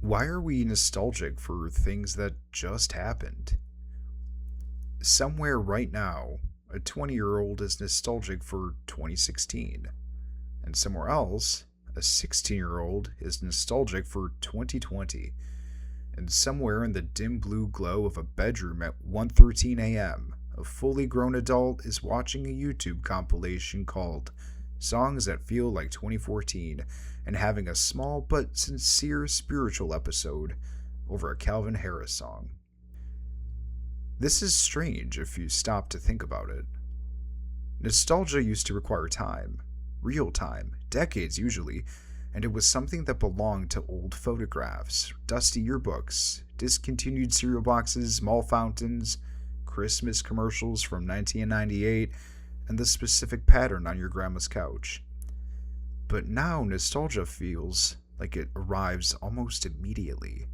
Why are we nostalgic for things that just happened? Somewhere right now, a 20-year-old is nostalgic for 2016, and somewhere else, a 16-year-old is nostalgic for 2020, and somewhere in the dim blue glow of a bedroom at 1:13 a.m., a fully grown adult is watching a YouTube compilation called Songs That Feel Like 2014 and having a small but sincere spiritual episode over a Calvin Harris song. This is strange if you stop to think about it. Nostalgia used to require time, real time, decades usually, and it was something that belonged to old photographs, dusty yearbooks, discontinued cereal boxes, mall fountains, Christmas commercials from 1998, and the specific pattern on your grandma's couch. But now nostalgia feels like it arrives almost immediately.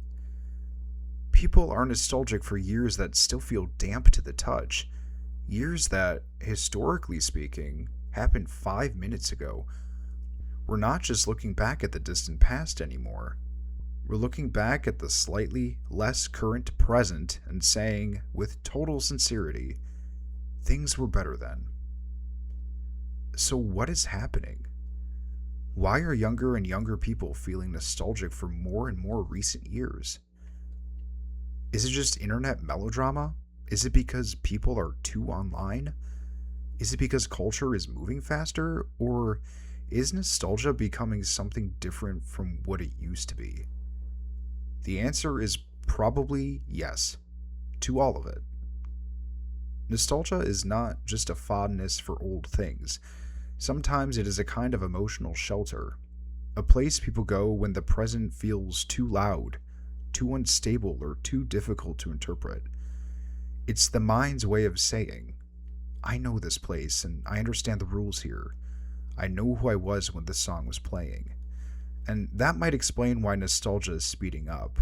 People are nostalgic for years that still feel damp to the touch, years that, historically speaking, happened 5 minutes ago. We're not just looking back at the distant past anymore. We're looking back at the slightly less current present and saying, with total sincerity, things were better then. So, what is happening? Why are younger and younger people feeling nostalgic for more and more recent years? Is it just internet melodrama? Is it because people are too online? Is it because culture is moving faster? Or is nostalgia becoming something different from what it used to be? The answer is probably yes, to all of it. Nostalgia is not just a fondness for old things. Sometimes it is a kind of emotional shelter, a place people go when the present feels too loud, too unstable, or too difficult to interpret. It's the mind's way of saying, I know this place and I understand the rules here. I know who I was when this song was playing. And that might explain why nostalgia is speeding up.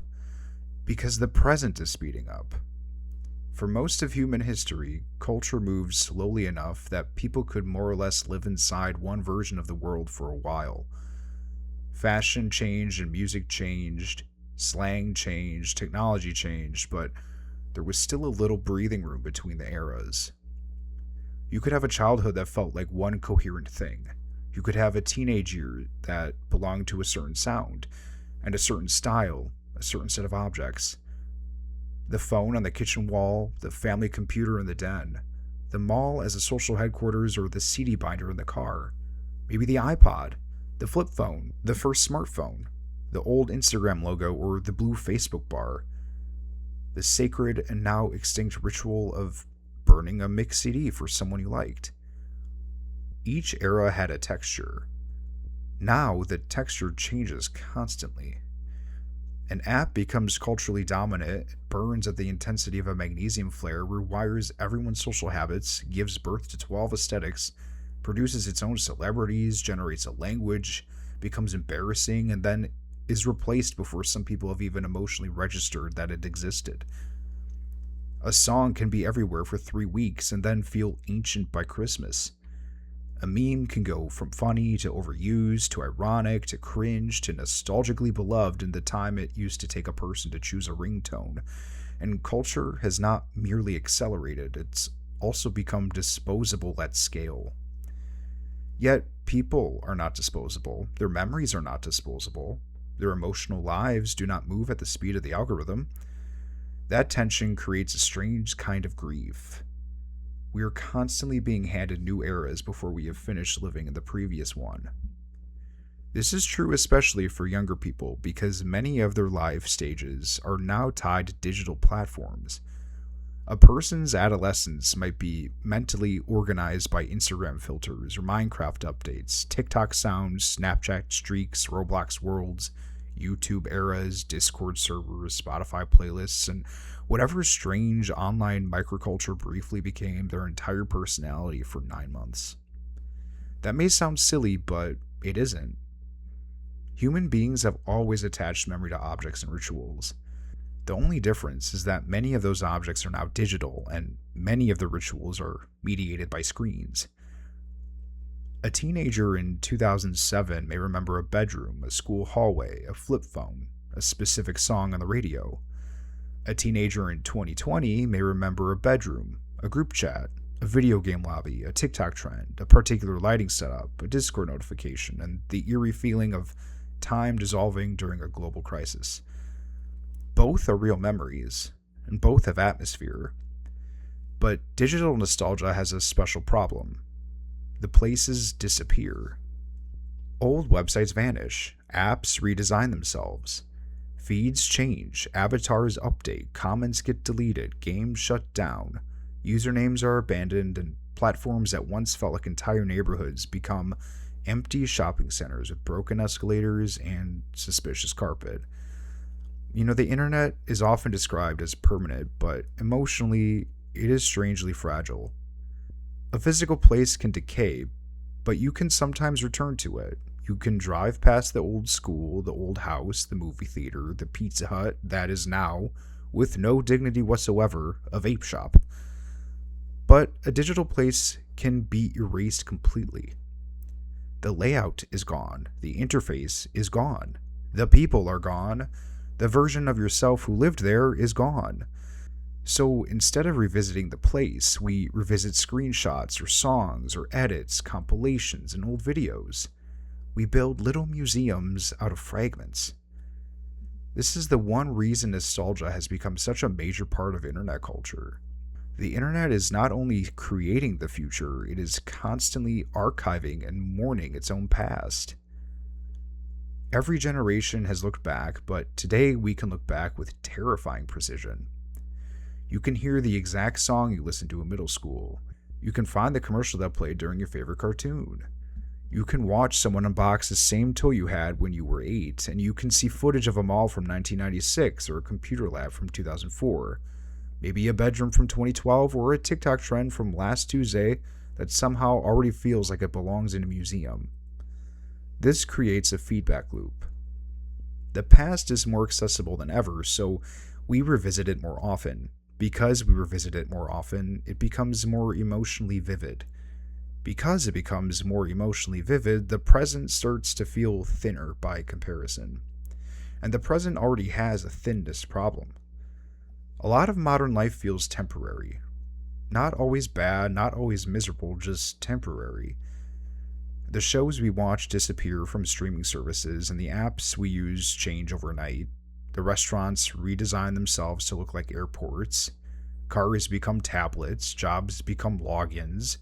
Because the present is speeding up. For most of human history, culture moved slowly enough that people could more or less live inside one version of the world for a while. Fashion changed and music changed, slang changed, technology changed, but there was still a little breathing room between the eras. You could have a childhood that felt like one coherent thing. You could have a teenage year that belonged to a certain sound, and a certain style, a certain set of objects. The phone on the kitchen wall, the family computer in the den, the mall as a social headquarters, or the CD binder in the car. Maybe the iPod, the flip phone, the first smartphone, the old Instagram logo, or the blue Facebook bar. The sacred and now extinct ritual of burning a mixed CD for someone you liked. Each era had a texture. Now the texture changes constantly. An app becomes culturally dominant, burns at the intensity of a magnesium flare, rewires everyone's social habits, gives birth to 12 aesthetics, produces its own celebrities, generates a language, becomes embarrassing, and then is replaced before some people have even emotionally registered that it existed. A song can be everywhere for 3 weeks and then feel ancient by Christmas. A meme can go from funny to overused to ironic to cringe to nostalgically beloved in the time it used to take a person to choose a ringtone. And culture has not merely accelerated, it's also become disposable at scale. Yet, people are not disposable. Their memories are not disposable. Their emotional lives do not move at the speed of the algorithm. That tension creates a strange kind of grief. We are constantly being handed new eras before we have finished living in the previous one. This is true especially for younger people because many of their life stages are now tied to digital platforms. A person's adolescence might be mentally organized by Instagram filters or Minecraft updates, TikTok sounds, Snapchat streaks, Roblox worlds, YouTube eras, Discord servers, Spotify playlists, and whatever strange online microculture briefly became their entire personality for 9 months. That may sound silly, but it isn't. Human beings have always attached memory to objects and rituals. The only difference is that many of those objects are now digital, and many of the rituals are mediated by screens. A teenager in 2007 may remember a bedroom, a school hallway, a flip phone, a specific song on the radio. A teenager in 2020 may remember a bedroom, a group chat, a video game lobby, a TikTok trend, a particular lighting setup, a Discord notification, and the eerie feeling of time dissolving during a global crisis. Both are real memories, and both have atmosphere. But digital nostalgia has a special problem. The places disappear. Old websites vanish, apps redesign themselves, feeds change, avatars update, comments get deleted, games shut down, usernames are abandoned, and platforms that once felt like entire neighborhoods become empty shopping centers with broken escalators and suspicious carpet. The internet is often described as permanent, but emotionally, it is strangely fragile. A physical place can decay, but you can sometimes return to it. You can drive past the old school, the old house, the movie theater, the Pizza Hut that is now, with no dignity whatsoever, a vape shop. But a digital place can be erased completely. The layout is gone. The interface is gone. The people are gone. The version of yourself who lived there is gone. So instead of revisiting the place, we revisit screenshots or songs or edits, compilations, and old videos. We build little museums out of fragments. This is the one reason nostalgia has become such a major part of internet culture. The internet is not only creating the future, it is constantly archiving and mourning its own past. Every generation has looked back, but today we can look back with terrifying precision. You can hear the exact song you listened to in middle school. You can find the commercial that played during your favorite cartoon. You can watch someone unbox the same toy you had when you were 8, and you can see footage of a mall from 1996 or a computer lab from 2004. Maybe a bedroom from 2012 or a TikTok trend from last Tuesday that somehow already feels like it belongs in a museum. This creates a feedback loop. The past is more accessible than ever, so we revisit it more often. Because we revisit it more often, it becomes more emotionally vivid. Because it becomes more emotionally vivid, the present starts to feel thinner by comparison. And the present already has a thinness problem. A lot of modern life feels temporary. Not always bad, not always miserable, just temporary. The shows we watch disappear from streaming services, and the apps we use change overnight. The restaurants redesign themselves to look like airports. Cars become tablets, jobs become logins,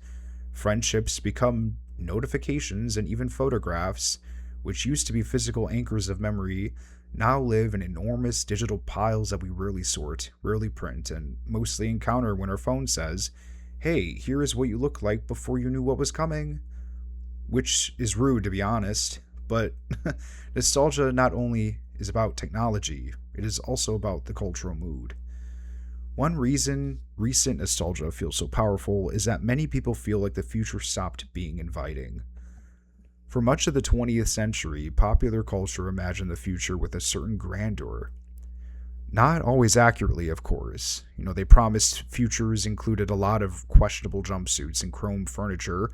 friendships become notifications, and even photographs, which used to be physical anchors of memory, now live in enormous digital piles that we rarely sort, rarely print, and mostly encounter when our phone says, "Hey, here is what you looked like before you knew what was coming." Which is rude, to be honest, but nostalgia not only is about technology, it is also about the cultural mood. One reason recent nostalgia feels so powerful is that many people feel like the future stopped being inviting. For much of the 20th century, popular culture imagined the future with a certain grandeur. Not always accurately, of course. They promised futures included a lot of questionable jumpsuits and chrome furniture,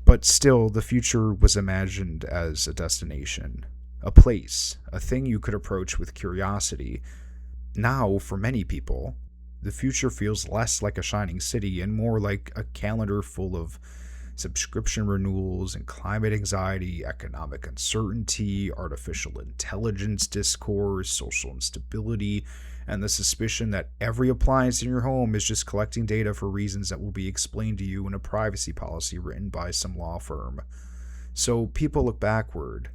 but still, the future was imagined as a destination, a place, a thing you could approach with curiosity. Now, for many people, the future feels less like a shining city and more like a calendar full of subscription renewals and climate anxiety, economic uncertainty, artificial intelligence discourse, social instability, and the suspicion that every appliance in your home is just collecting data for reasons that will be explained to you in a privacy policy written by some law firm. So people look backward,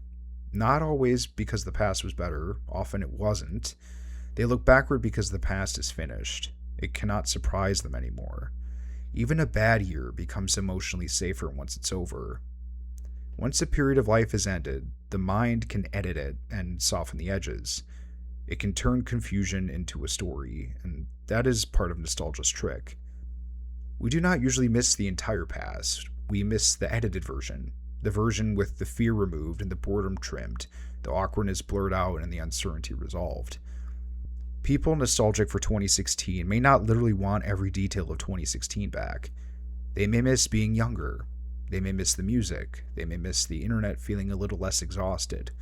not always because the past was better, often it wasn't. They look backward because the past is finished. It cannot surprise them anymore. Even a bad year becomes emotionally safer once it's over. Once a period of life is ended, the mind can edit it and soften the edges. It can turn confusion into a story, and that is part of nostalgia's trick. We do not usually miss the entire past. We miss the edited version, the version with the fear removed and the boredom trimmed, the awkwardness blurred out and the uncertainty resolved. People nostalgic for 2016 may not literally want every detail of 2016 back. They may miss being younger. They may miss the music. They may miss the internet feeling a little less exhausted.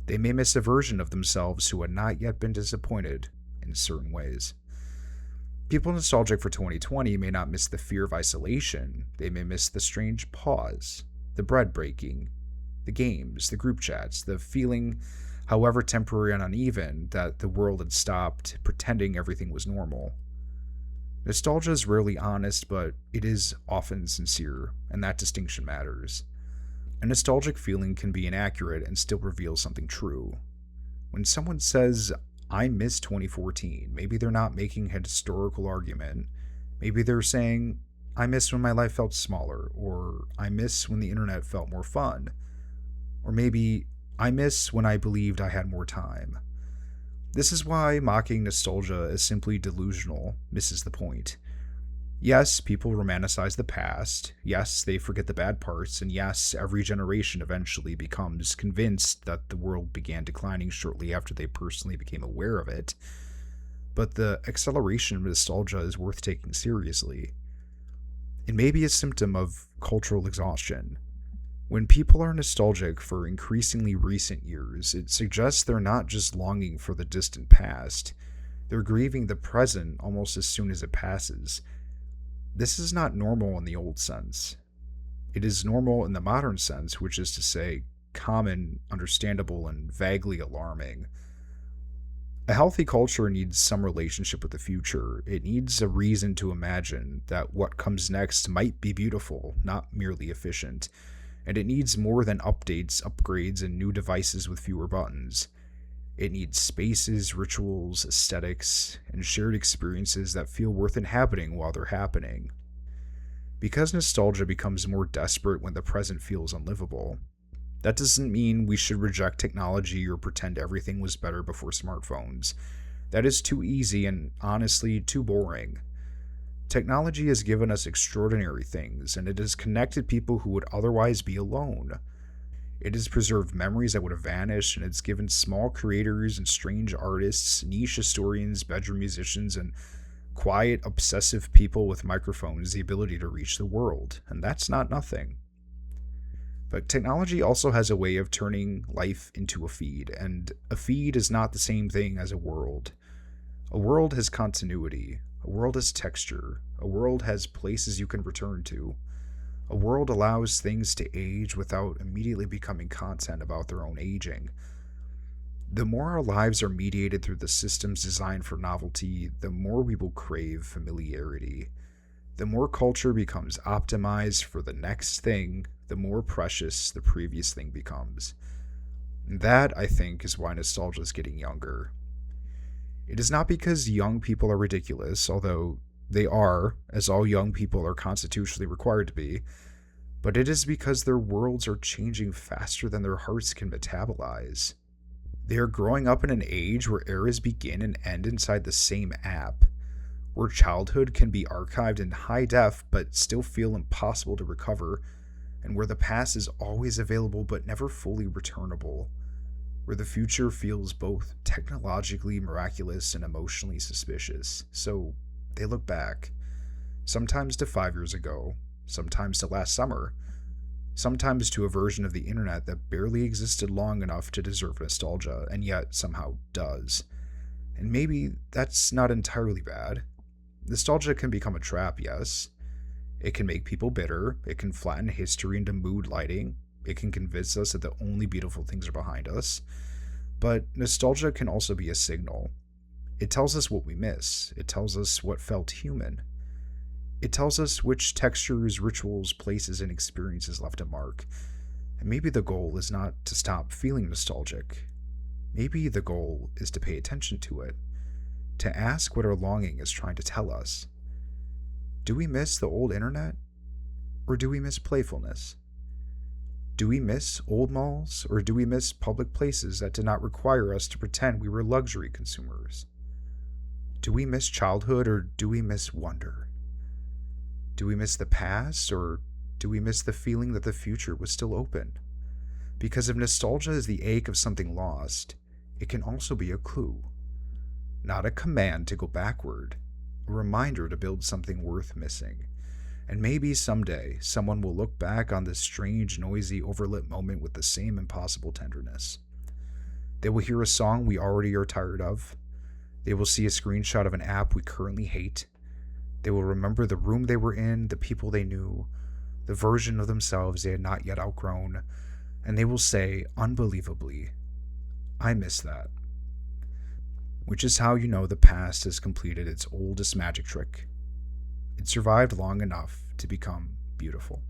They may miss a version of themselves who had not yet been disappointed in certain ways. People nostalgic for 2020 may not miss the fear of isolation. They may miss the strange pause, the bread breaking, the games, the group chats, the feeling, however temporary and uneven, that the world had stopped pretending everything was normal. Nostalgia is rarely honest, but it is often sincere, and that distinction matters. A nostalgic feeling can be inaccurate and still reveal something true. When someone says, I miss 2014, maybe they're not making a historical argument. Maybe they're saying, I miss when my life felt smaller, or I miss when the internet felt more fun. Or maybe, I miss when I believed I had more time. This is why mocking nostalgia as simply delusional misses the point. Yes, people romanticize the past. Yes, they forget the bad parts. And yes, every generation eventually becomes convinced that the world began declining shortly after they personally became aware of it. But the acceleration of nostalgia is worth taking seriously. It may be a symptom of cultural exhaustion. When people are nostalgic for increasingly recent years, it suggests they're not just longing for the distant past, they're grieving the present almost as soon as it passes. This is not normal in the old sense. It is normal in the modern sense, which is to say, common, understandable, and vaguely alarming. A healthy culture needs some relationship with the future. It needs a reason to imagine that what comes next might be beautiful, not merely efficient. And it needs more than updates, upgrades, and new devices with fewer buttons. It needs spaces, rituals, aesthetics, and shared experiences that feel worth inhabiting while they're happening. Because nostalgia becomes more desperate when the present feels unlivable, that doesn't mean we should reject technology or pretend everything was better before smartphones. That is too easy and, honestly, too boring. Technology has given us extraordinary things, and it has connected people who would otherwise be alone. It has preserved memories that would have vanished, and it's given small creators and strange artists, niche historians, bedroom musicians, and quiet, obsessive people with microphones the ability to reach the world, and that's not nothing. But technology also has a way of turning life into a feed, and a feed is not the same thing as a world. A world has continuity. A world has texture. A world has places you can return to. A world allows things to age without immediately becoming content about their own aging. The more our lives are mediated through the systems designed for novelty, the more we will crave familiarity. The more culture becomes optimized for the next thing, the more precious the previous thing becomes. And that, I think, is why nostalgia is getting younger. It is not because young people are ridiculous, although they are, as all young people are constitutionally required to be, but it is because their worlds are changing faster than their hearts can metabolize. They are growing up in an age where eras begin and end inside the same app, where childhood can be archived in high def but still feel impossible to recover, and where the past is always available but never fully returnable, where the future feels both technologically miraculous and emotionally suspicious. So they look back, sometimes to 5 years ago, sometimes to last summer, sometimes to a version of the internet that barely existed long enough to deserve nostalgia, and yet somehow does. And maybe that's not entirely bad. Nostalgia can become a trap, yes. It can make people bitter, it can flatten history into mood lighting, it can convince us that the only beautiful things are behind us. But nostalgia can also be a signal. It tells us what we miss. It tells us what felt human. It tells us which textures, rituals, places, and experiences left a mark. And maybe the goal is not to stop feeling nostalgic. Maybe the goal is to pay attention to it, to ask what our longing is trying to tell us. Do we miss the old internet? Or do we miss playfulness? Do we miss old malls, or do we miss public places that did not require us to pretend we were luxury consumers? Do we miss childhood, or do we miss wonder? Do we miss the past, or do we miss the feeling that the future was still open? Because if nostalgia is the ache of something lost, it can also be a clue. Not a command to go backward, a reminder to build something worth missing. And maybe someday, someone will look back on this strange, noisy, overlit moment with the same impossible tenderness. They will hear a song we already are tired of. They will see a screenshot of an app we currently hate. They will remember the room they were in, the people they knew, the version of themselves they had not yet outgrown, and they will say, unbelievably, I miss that. Which is how you know the past has completed its oldest magic trick. It survived long enough to become beautiful.